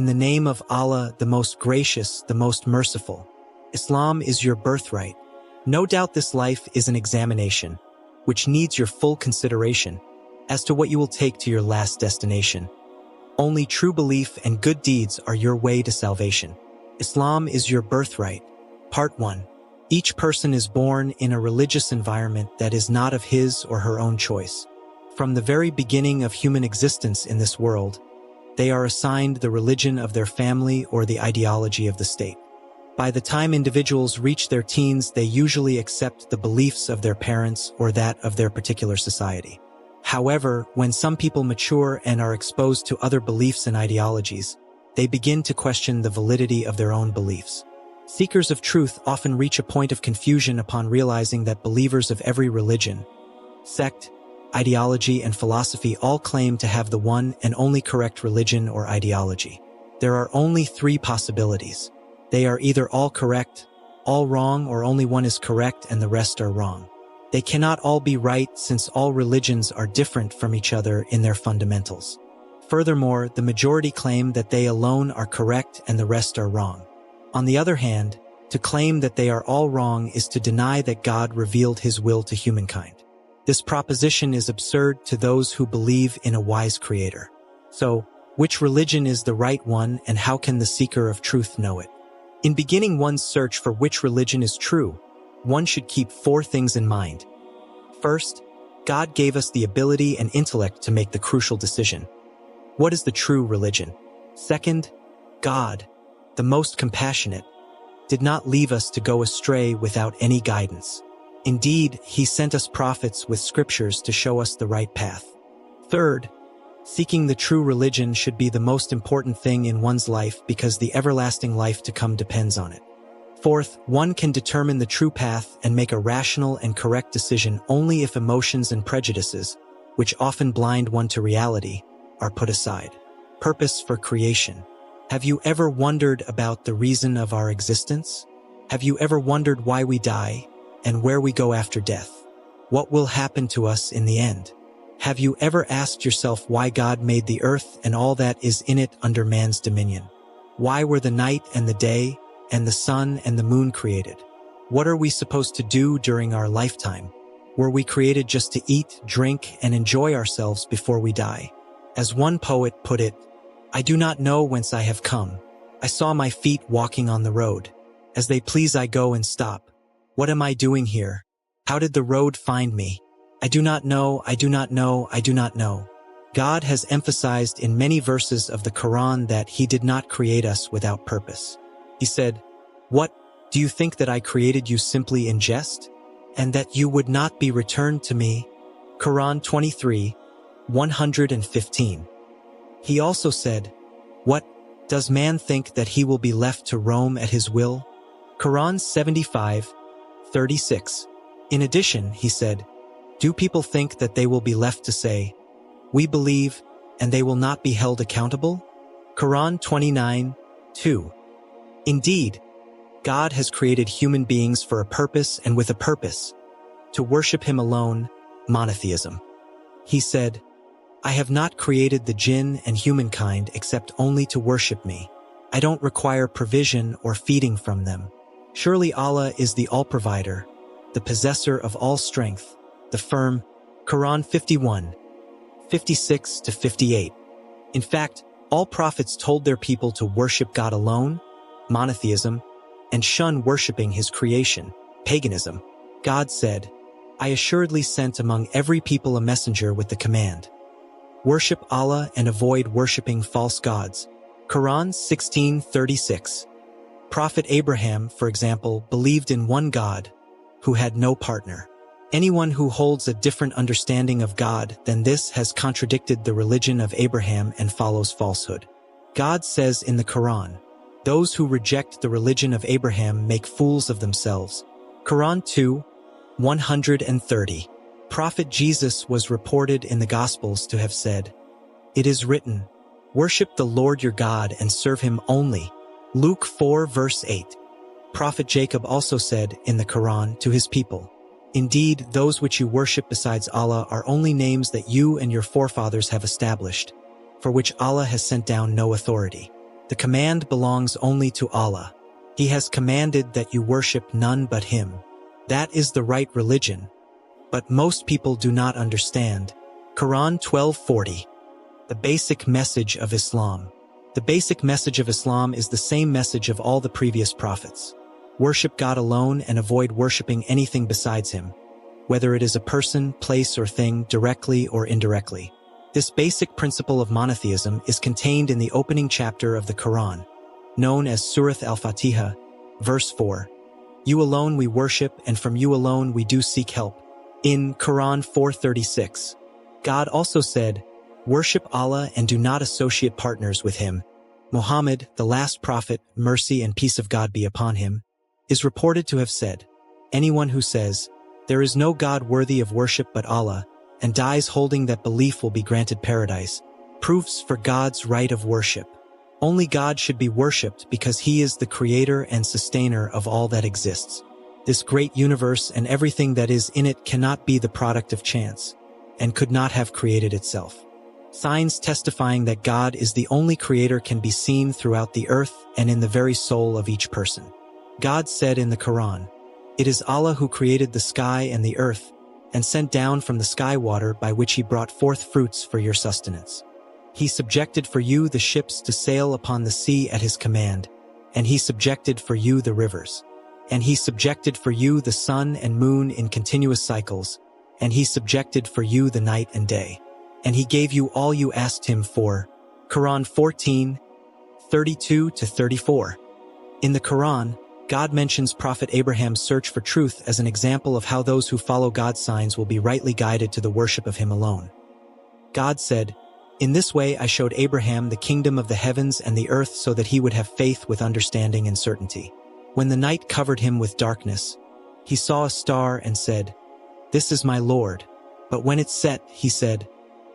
In the name of Allah, the most gracious, the most merciful. Islam is your birthright. No doubt this life is an examination, which needs your full consideration as to what you will take to your last destination. Only true belief and good deeds are your way to salvation. Islam is your birthright. Part 1. Each person is born in a religious environment that is not of his or her own choice. From the very beginning of human existence in this world, they are assigned the religion of their family or the ideology of the state. By the time individuals reach their teens, they usually accept the beliefs of their parents or that of their particular society. However, when some people mature and are exposed to other beliefs and ideologies, they begin to question the validity of their own beliefs. Seekers of truth often reach a point of confusion upon realizing that believers of every religion, sect, ideology, and philosophy all claim to have the one and only correct religion or ideology. There are only three possibilities. They are either all correct, all wrong, or only one is correct and the rest are wrong. They cannot all be right since all religions are different from each other in their fundamentals. Furthermore, the majority claim that they alone are correct and the rest are wrong. On the other hand, to claim that they are all wrong is to deny that God revealed his will to humankind. This proposition is absurd to those who believe in a wise creator. So, which religion is the right one and how can the seeker of truth know it? In beginning one's search for which religion is true, one should keep four things in mind. First, God gave us the ability and intellect to make the crucial decision. What is the true religion? Second, God, the most compassionate, did not leave us to go astray without any guidance. Indeed, he sent us prophets with scriptures to show us the right path. Third, seeking the true religion should be the most important thing in one's life because the everlasting life to come depends on it. Fourth, one can determine the true path and make a rational and correct decision only if emotions and prejudices, which often blind one to reality, are put aside. Purpose for creation. Have you ever wondered about the reason of our existence? Have you ever wondered why we die and where we go after death? What will happen to us in the end? Have you ever asked yourself why God made the earth and all that is in it under man's dominion? Why were the night and the day and the sun and the moon created? What are we supposed to do during our lifetime? Were we created just to eat, drink, and enjoy ourselves before we die? As one poet put it, I do not know whence I have come. I saw my feet walking on the road. As they please I go and stop. What am I doing here? How did the road find me? I do not know, I do not know, I do not know. God has emphasized in many verses of the Quran that he did not create us without purpose. He said, "What, do you think that I created you simply in jest? And that you would not be returned to me?" Quran 23, 115. He also said, "What, does man think that he will be left to roam at his will?" Quran 75, 36. In addition, he said, "Do people think that they will be left to say, 'We believe,' and they will not be held accountable?" Quran 29, 2. Indeed, God has created human beings for a purpose and with a purpose, to worship him alone, monotheism. He said, "I have not created the jinn and humankind except only to worship me. I don't require provision or feeding from them. Surely Allah is the all-provider, the possessor of all strength, the firm." Quran 51, 56-58. In fact, all prophets told their people to worship God alone, monotheism, and shun worshipping his creation, paganism. God said, "I assuredly sent among every people a messenger with the command, worship Allah and avoid worshipping false gods." Quran 16:36. Prophet Abraham, for example, believed in one God, who had no partner. Anyone who holds a different understanding of God than this has contradicted the religion of Abraham and follows falsehood. God says in the Quran, "Those who reject the religion of Abraham make fools of themselves." Quran 2, 130. Prophet Jesus was reported in the Gospels to have said, "It is written, worship the Lord your God and serve him only." Luke 4 verse 8. Prophet Jacob also said in the Quran to his people, "Indeed, those which you worship besides Allah are only names that you and your forefathers have established, for which Allah has sent down no authority." The command belongs only to Allah. He has commanded that you worship none but Him. That is the right religion. But most people do not understand. Quran 12:40. The basic message of Islam. The basic message of Islam is the same message of all the previous prophets. Worship God alone and avoid worshipping anything besides Him, whether it is a person, place, or thing, directly or indirectly. This basic principle of monotheism is contained in the opening chapter of the Quran, known as Surah Al-Fatiha, verse 4. You alone we worship, and from you alone we do seek help. In Quran 4:36, God also said, worship Allah and do not associate partners with Him. Muhammad, the last prophet, mercy and peace of God be upon him, is reported to have said, anyone who says, there is no God worthy of worship but Allah, and dies holding that belief will be granted paradise, proves for God's right of worship. Only God should be worshipped because He is the creator and sustainer of all that exists. This great universe and everything that is in it cannot be the product of chance, and could not have created itself. Signs testifying that God is the only creator can be seen throughout the earth and in the very soul of each person. God said in the Quran, it is Allah who created the sky and the earth, and sent down from the sky water by which He brought forth fruits for your sustenance. He subjected for you the ships to sail upon the sea at His command, and He subjected for you the rivers. And He subjected for you the sun and moon in continuous cycles, and He subjected for you the night and day. And He gave you all you asked Him for. Quran 14:32-34. In the Quran, God mentions Prophet Abraham's search for truth as an example of how those who follow God's signs will be rightly guided to the worship of Him alone. God said, in this way I showed Abraham the kingdom of the heavens and the earth so that he would have faith with understanding and certainty. When the night covered him with darkness, he saw a star and said, this is my Lord. But when it set, he said,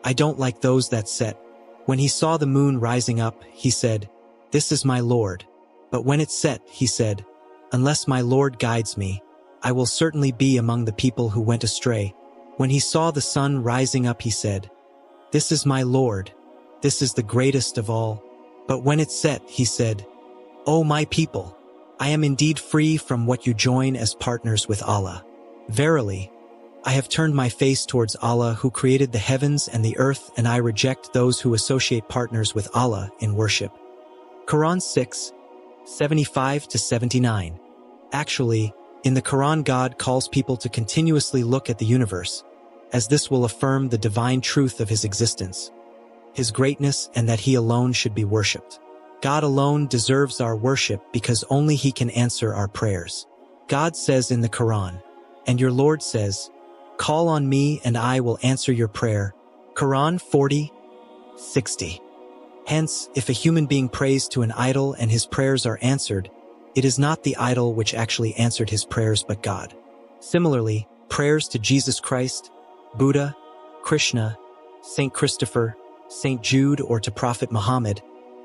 I don't like those that set. When he saw the moon rising up, he said, this is my Lord. But when it set, he said, unless my Lord guides me, I will certainly be among the people who went astray. When he saw the sun rising up, he said, this is my Lord. This is the greatest of all. But when it set, he said, O my people, I am indeed free from what you join as partners with Allah. Verily, I have turned my face towards Allah who created the heavens and the earth, and I reject those who associate partners with Allah in worship. Quran 6:75-79. Actually, in the Quran God calls people to continuously look at the universe, as this will affirm the divine truth of His existence, His greatness, and that He alone should be worshipped. God alone deserves our worship because only He can answer our prayers. God says in the Quran, and your Lord says, call on me and I will answer your prayer. Quran 40:60. Hence, if a human being prays to an idol and his prayers are answered, it is not the idol which actually answered his prayers but God. Similarly, prayers to Jesus Christ, Buddha, Krishna, Saint Christopher, Saint Jude, or to Prophet Muhammad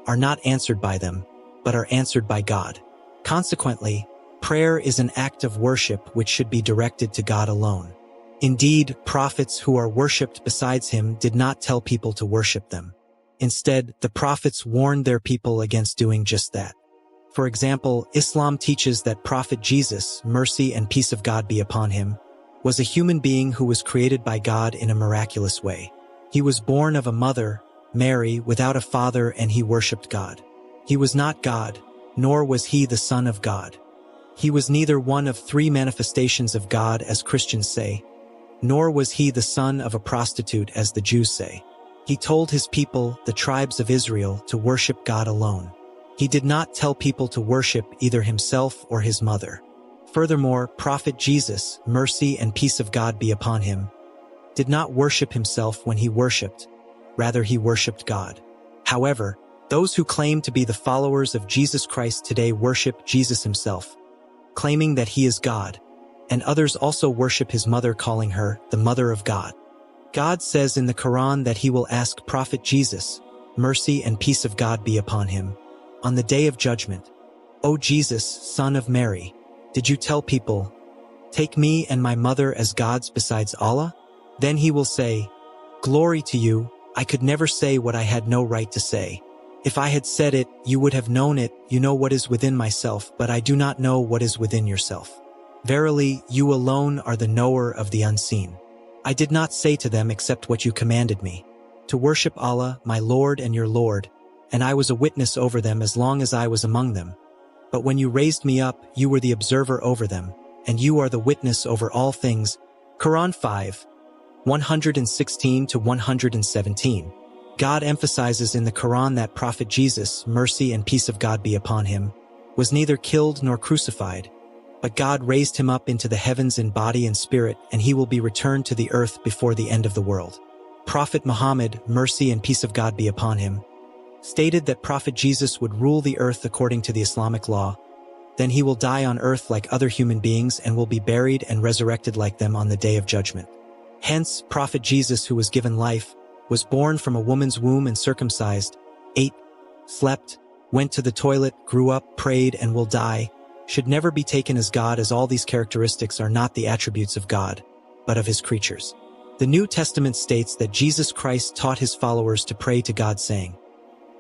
are not answered by them, but are answered by God. Consequently, prayer is an act of worship which should be directed to God alone. Indeed, prophets who are worshipped besides Him did not tell people to worship them. Instead, the prophets warned their people against doing just that. For example, Islam teaches that Prophet Jesus, mercy and peace of God be upon him, was a human being who was created by God in a miraculous way. He was born of a mother, Mary, without a father, and he worshipped God. He was not God, nor was he the Son of God. He was neither one of three manifestations of God, as Christians say, nor was he the son of a prostitute, as the Jews say. He told his people, the tribes of Israel, to worship God alone. He did not tell people to worship either himself or his mother. Furthermore, Prophet Jesus, mercy and peace of God be upon him, did not worship himself when he worshipped. Rather, he worshipped God. However, those who claim to be the followers of Jesus Christ today worship Jesus himself, claiming that he is God, and others also worship his mother, calling her the Mother of God. God says in the Quran that He will ask Prophet Jesus, mercy and peace of God be upon him, on the day of judgment, O Jesus, son of Mary, did you tell people, take me and my mother as gods besides Allah? Then he will say, glory to you, I could never say what I had no right to say. If I had said it, you would have known it. You know what is within myself, but I do not know what is within yourself. Verily, you alone are the knower of the unseen. I did not say to them except what you commanded me, to worship Allah, my Lord and your Lord, and I was a witness over them as long as I was among them. But when you raised me up, you were the observer over them, and you are the witness over all things. Quran 5, 116 to 117. God emphasizes in the Quran that Prophet Jesus, mercy and peace of God be upon him, was neither killed nor crucified, but God raised him up into the heavens in body and spirit, and he will be returned to the earth before the end of the world. Prophet Muhammad, mercy and peace of God be upon him, stated that Prophet Jesus would rule the earth according to the Islamic law. Then he will die on earth like other human beings and will be buried and resurrected like them on the day of judgment. Hence, Prophet Jesus, who was given life, was born from a woman's womb and circumcised, ate, slept, went to the toilet, grew up, prayed, and will die, should never be taken as God, as all these characteristics are not the attributes of God, but of his creatures. The New Testament states that Jesus Christ taught his followers to pray to God saying,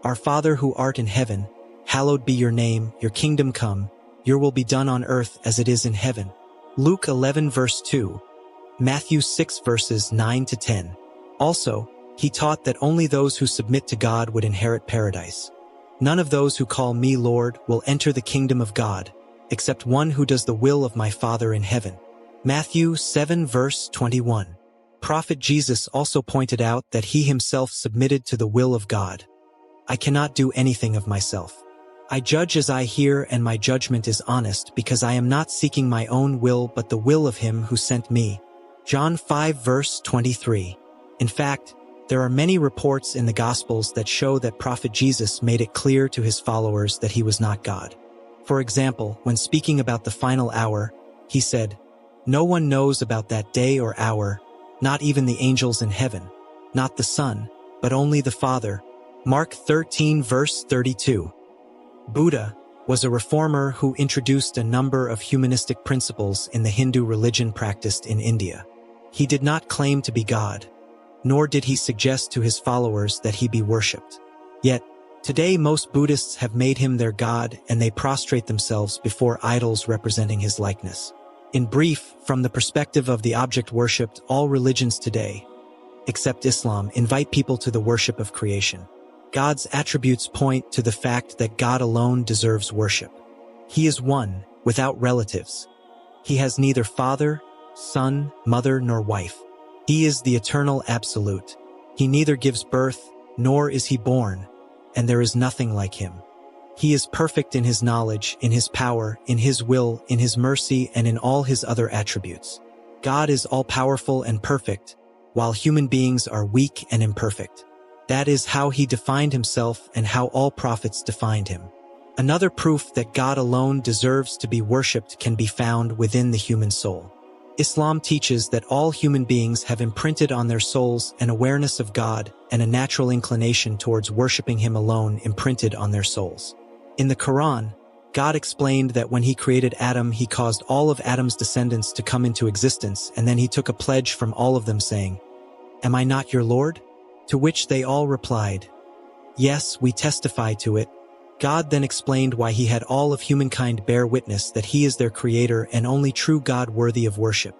Our Father who art in heaven, hallowed be your name, your kingdom come, your will be done on earth as it is in heaven. Luke 11 verse 2, Matthew 6 verses 9 to 10. Also, he taught that only those who submit to God would inherit paradise. None of those who call me Lord will enter the kingdom of God, except one who does the will of my Father in heaven. Matthew 7 verse 21. Prophet Jesus also pointed out that he himself submitted to the will of God. I cannot do anything of myself. I judge as I hear, and my judgment is honest, because I am not seeking my own will but the will of him who sent me. John 5 verse 23. In fact, there are many reports in the Gospels that show that Prophet Jesus made it clear to his followers that he was not God. For example, when speaking about the final hour, he said, No one knows about that day or hour, not even the angels in heaven, not the Son, but only the Father. Mark 13 verse 32. Buddha was a reformer who introduced a number of humanistic principles in the Hindu religion practiced in India. He did not claim to be God, nor did he suggest to his followers that he be worshipped. Yet, today most Buddhists have made him their God, and they prostrate themselves before idols representing his likeness. In brief, from the perspective of the object worshipped, all religions today, except Islam, invite people to the worship of creation. God's attributes point to the fact that God alone deserves worship. He is one, without relatives. He has neither father, son, mother, nor wife. He is the eternal absolute. He neither gives birth, nor is he born, and there is nothing like him. He is perfect in his knowledge, in his power, in his will, in his mercy, and in all his other attributes. God is all-powerful and perfect, while human beings are weak and imperfect. That is how he defined himself and how all prophets defined him. Another proof that God alone deserves to be worshipped can be found within the human soul. Islam teaches that all human beings have imprinted on their souls an awareness of God and a natural inclination towards worshiping him alone imprinted on their souls. In the Quran, God explained that when he created Adam, he caused all of Adam's descendants to come into existence, and then he took a pledge from all of them saying, Am I not your Lord? To which they all replied, Yes, we testify to it. God then explained why he had all of humankind bear witness that he is their creator and only true God worthy of worship.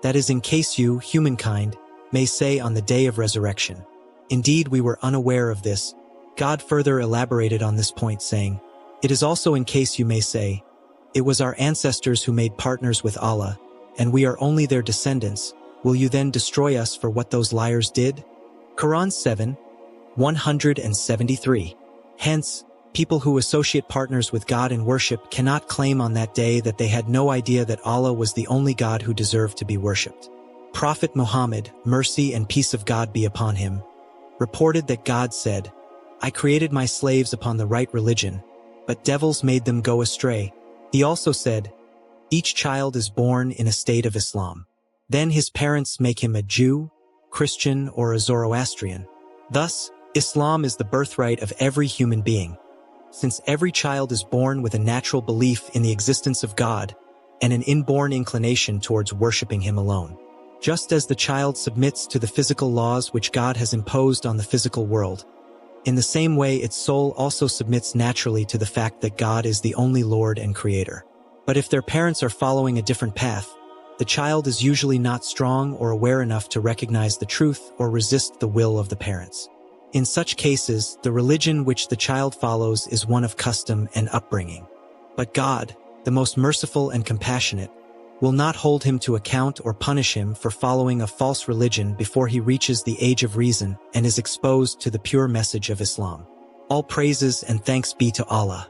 That is in case you, humankind, may say on the day of resurrection, Indeed, we were unaware of this. God further elaborated on this point saying, It is also in case you may say, It was our ancestors who made partners with Allah, and we are only their descendants. Will you then destroy us for what those liars did? Quran 7, 173. Hence, people who associate partners with God in worship cannot claim on that day that they had no idea that Allah was the only God who deserved to be worshipped. Prophet Muhammad, mercy and peace of God be upon him, reported that God said, I created my slaves upon the right religion, but devils made them go astray. He also said, Each child is born in a state of Islam. Then his parents make him a Jew, Christian, or a Zoroastrian. Thus, Islam is the birthright of every human being. Since every child is born with a natural belief in the existence of God and an inborn inclination towards worshiping him alone. Just as the child submits to the physical laws which God has imposed on the physical world, In the same way, its soul also submits naturally to the fact that God is the only Lord and Creator. But if their parents are following a different path, the child is usually not strong or aware enough to recognize the truth or resist the will of the parents. In such cases, the religion which the child follows is one of custom and upbringing. But God, the most merciful and compassionate, will not hold him to account or punish him for following a false religion before he reaches the age of reason and is exposed to the pure message of Islam. All praises and thanks be to Allah.